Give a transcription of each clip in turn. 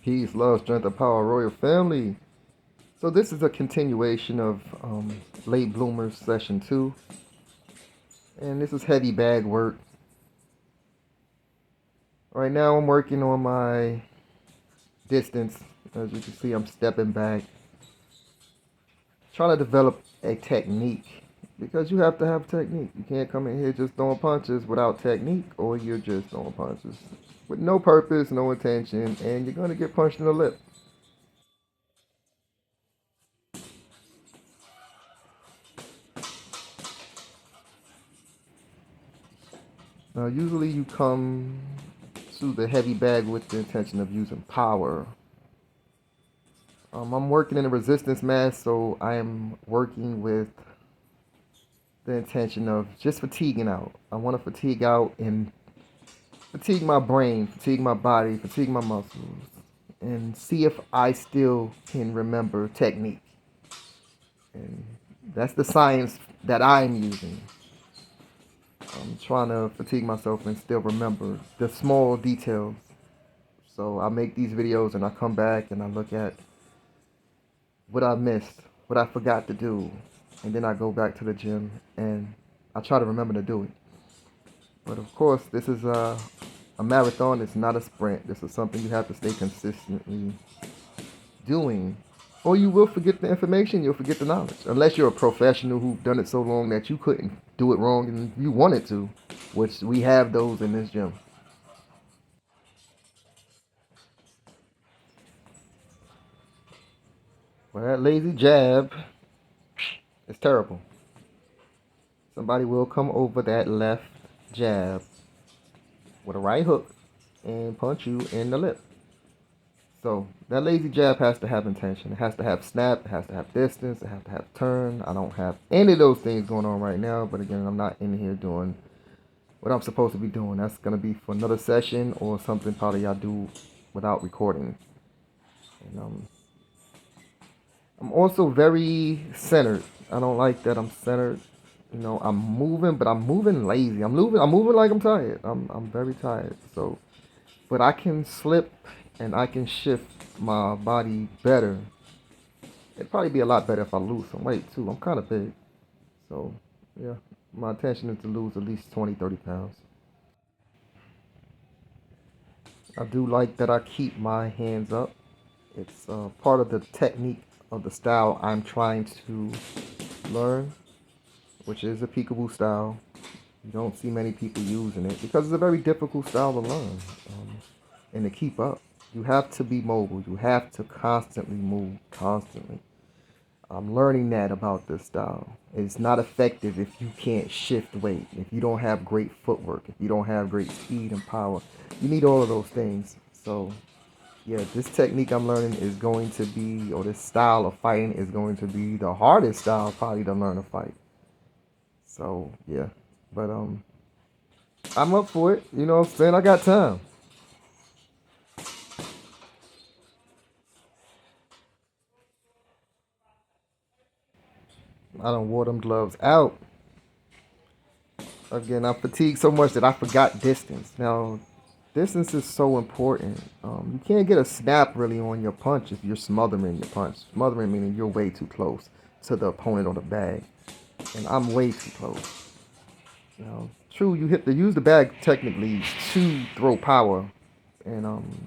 Peace, love, strength, and power, royal family. So this is a continuation of Late Bloomers Session 2. And this is heavy bag work. Right now I'm working on my distance. As you can see, I'm stepping back. Trying to develop a technique. Because you have to have technique. You can't come in here just throwing punches without technique, or you're just throwing punches with no purpose, no intention, and you're going to get punched in the lip. Now, usually you come to the heavy bag with the intention of using power. I'm working in a resistance mass, so I am working with the intention of just fatiguing out. I want to fatigue out and fatigue my brain, fatigue my body, fatigue my muscles, and see if I still can remember technique. And that's the science that I'm using. I'm trying to fatigue myself and still remember the small details. So I make these videos and I come back and I look at what I missed, what I forgot to do, and then I go back to the gym and I try to remember to do it. But of course, this is a marathon. It's not a sprint. This is something you have to stay consistently doing, or you will forget the information. You'll forget the knowledge, unless you're a professional who've done it so long that you couldn't do it wrong and you wanted to, which we have those in this gym. Well, that lazy jab is terrible. Somebody will come over that left jab with a right hook and punch you in the lip. So that lazy jab has to have intention. It has to have snap. It has to have distance. It has to have turn. I don't have any of those things going on right now. But again, I'm not in here doing what I'm supposed to be doing. That's gonna be for another session or something probably I do without recording. And I'm also very centered. I don't like that I'm centered. You know, I'm moving, but I'm moving lazy. I'm moving like I'm tired. I'm very tired. So, but I can slip and I can shift my body better. It'd probably be a lot better if I lose some weight too. I'm kind of big. So, yeah, my intention is to lose at least 20, 30 pounds. I do like that I keep my hands up. It's part of the technique of the style I'm trying to learn, which is a peekaboo style. You don't see many people using it because it's a very difficult style to learn and to keep up. You have to be mobile. You have to constantly move, constantly. I'm learning that about this style. It's not effective if you can't shift weight, if you don't have great footwork, if you don't have great speed and power. You need all of those things. So, yeah, this technique I'm learning is going to be, or this style of fighting is going to be the hardest style probably to learn to fight. So, yeah. But I'm up for it. You know what I'm saying? I got time. I don't wore them gloves out. Again, I'm fatigued so much that I forgot distance. Now, distance is so important. You can't get a snap really on your punch if you're smothering your punch. Smothering meaning you're way too close to the opponent on the bag, and I'm way too close. Now, true, you hit the use the bag technically to throw power, and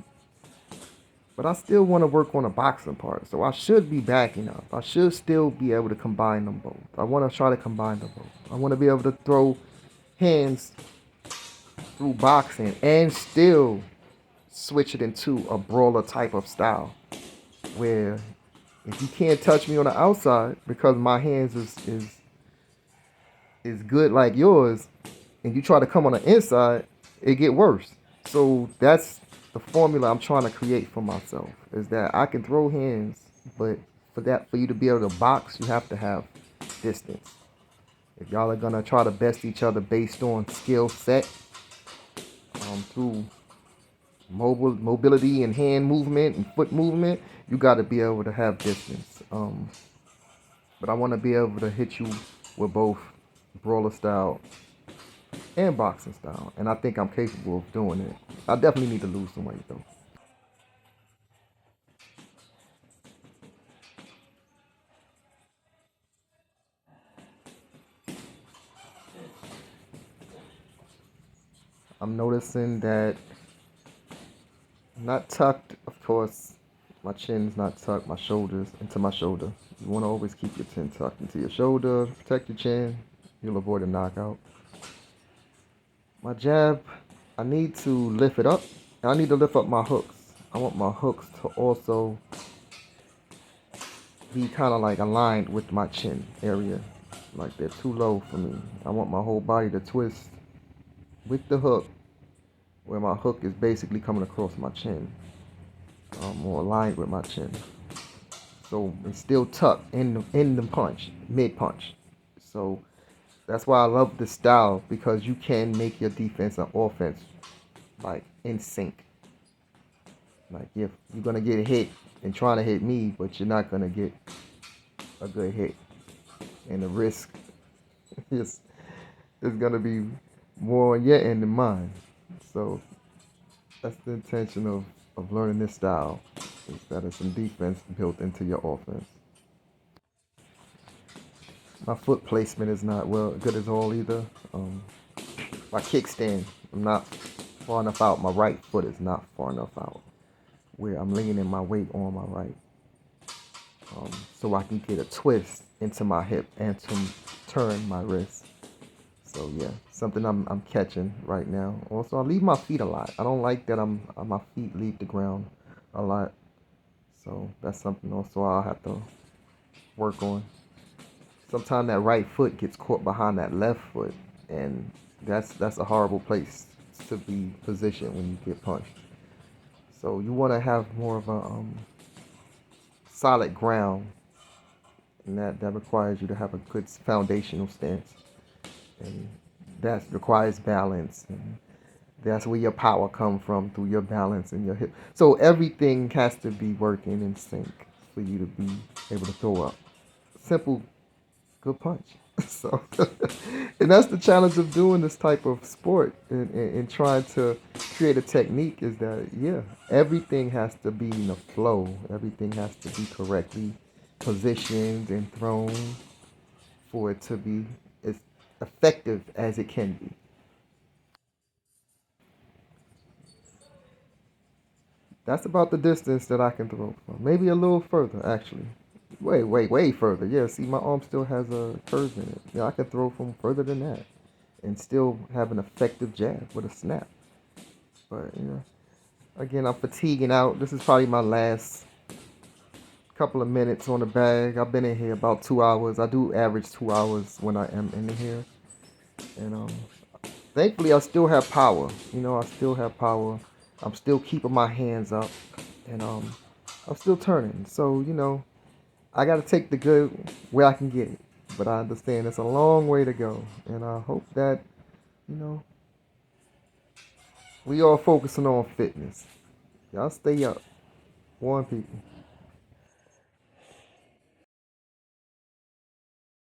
but I still want to work on a boxing part. So I should be backing up. I should still be able to combine them both. I want to try to combine them both. I want to be able to throw hands through boxing and still switch it into a brawler type of style where if you can't touch me on the outside because my hands is good like yours and you try to come on the inside, it get worse. So that's the formula I'm trying to create for myself is that I can throw hands, but for you to be able to box, you have to have distance. If y'all are gonna try to best each other based on skill set, through mobility and hand movement and foot movement, you got to be able to have distance. But I want to be able to hit you with both brawler style and boxing style, and I think I'm capable of doing it. I definitely need to lose some weight though. I'm noticing that I'm not tucked, of course. My chin's not tucked, my shoulders into my shoulder. You want to always keep your chin tucked into your shoulder, protect your chin. You'll avoid a knockout. My jab, I need to lift it up. I need to lift up my hooks. I want my hooks to also be kind of like aligned with my chin area. Like they're too low for me. I want my whole body to twist with the hook, where my hook is basically coming across my chin, more aligned with my chin. So it's still tucked in the punch, mid punch. So that's why I love this style, because you can make your defense and offense like in sync. Like if you're gonna get hit and trying to hit me, but you're not gonna get a good hit, and the risk is gonna be more on your end than mine. So that's the intention of learning this style, is that it's some defense built into your offense. My foot placement is not well good as all either. Um, my kickstand, I'm not far enough out. My right foot is not far enough out, where I'm leaning my weight on my right, so I can get a twist into my hip and to turn my wrist. So yeah, something I'm catching right now. Also, I leave my feet a lot. I don't like that my feet leave the ground a lot. So that's something also I'll have to work on. Sometimes that right foot gets caught behind that left foot, and that's a horrible place to be positioned when you get punched. So you want to have more of a solid ground, and that requires you to have a good foundational stance, and that requires balance, and that's where your power comes from, through your balance and your hip. So everything has to be working in sync for you to be able to throw up simple good punch. So, and that's the challenge of doing this type of sport, and trying to create a technique, is that, yeah, everything has to be in the flow. Everything has to be correctly positioned and thrown for it to be as effective as it can be. That's about the distance that I can throw from. Maybe a little further, actually. Way further. Yeah, see, my arm still has a curve in it. Yeah, I can throw from further than that and still have an effective jab with a snap. But, again, I'm fatiguing out. This is probably my last couple of minutes on the bag. I've been in here about 2 hours. I do average 2 hours when I am in here. And thankfully, I still have power. I still have power. I'm still keeping my hands up. And I'm still turning. So, I got to take the good where I can get it. But I understand it's a long way to go. And I hope that, you know, we all focusing on fitness. Y'all stay up. One people.